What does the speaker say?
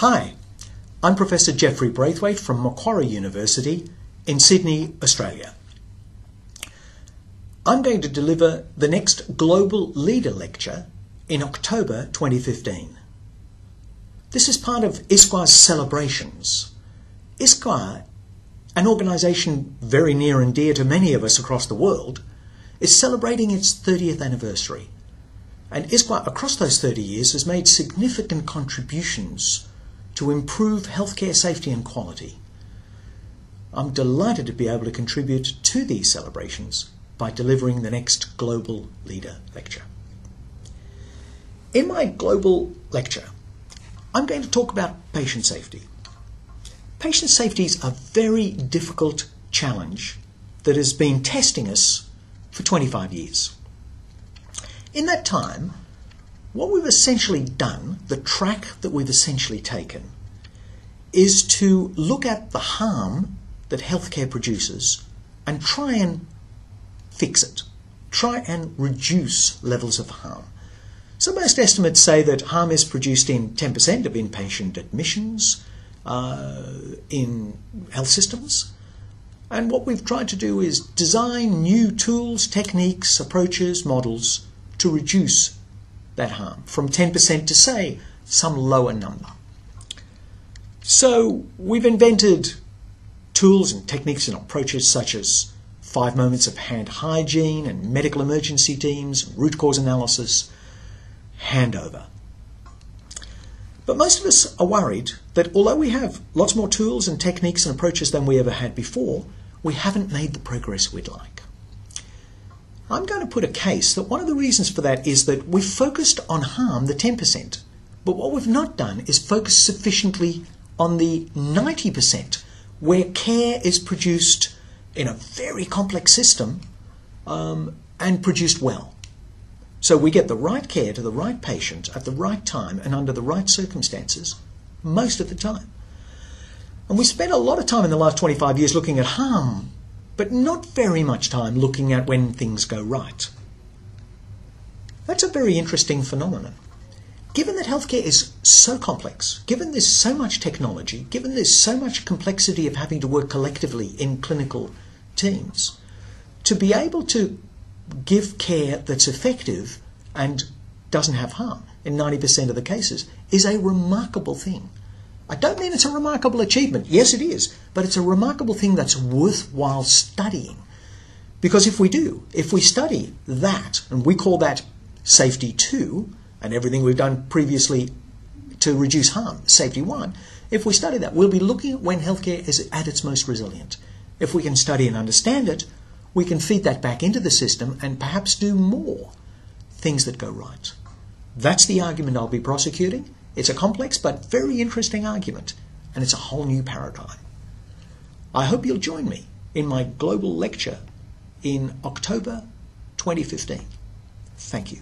Hi, I'm Professor Jeffrey Braithwaite from Macquarie University in Sydney, Australia. I'm going to deliver the next Global Leader Lecture in October 2015. This is part of ISQA's celebrations. ISQA, an organisation very near and dear to many of us across the world, is celebrating its 30th anniversary. And ISQA, across those 30 years, has made significant contributions to improve healthcare safety and quality. I'm delighted to be able to contribute to these celebrations by delivering the next Global Leader Lecture. In my Global Lecture, I'm going to talk about patient safety. Patient safety is a very difficult challenge that has been testing us for 25 years. In that time, what we've essentially done, the track that we've essentially taken, is to look at the harm that healthcare produces and try and fix it, try and reduce levels of harm. So most estimates say that harm is produced in 10% of inpatient admissions in health systems. And what we've tried to do is design new tools, techniques, approaches, models to reduce that harm from 10% to, say, some lower number. So we've invented tools and techniques and approaches such as 5 moments of hand hygiene and medical emergency teams, root cause analysis, handover. But most of us are worried that although we have lots more tools and techniques and approaches than we ever had before, we haven't made the progress we'd like. I'm going to put a case that one of the reasons for that is that we've focused on harm, the 10%, but what we've not done is focus sufficiently on the 90% where care is produced in a very complex system and produced well. So we get the right care to the right patient at the right time and under the right circumstances most of the time. And we spent a lot of time in the last 25 years looking at harm, but not very much time looking at when things go right. That's a very interesting phenomenon. Given that healthcare is so complex, given there's so much technology, given there's so much complexity of having to work collectively in clinical teams, to be able to give care that's effective and doesn't have harm in 90% of the cases is a remarkable thing. I don't mean it's a remarkable achievement. Yes, it is. But it's a remarkable thing that's worthwhile studying. Because if we study that, and we call that safety 2, and everything we've done previously to reduce harm, safety 1, if we study that, we'll be looking at when healthcare is at its most resilient. If we can study and understand it, we can feed that back into the system and perhaps do more things that go right. That's the argument I'll be prosecuting. It's a complex but very interesting argument, and it's a whole new paradigm. I hope you'll join me in my global lecture in October 2015. Thank you.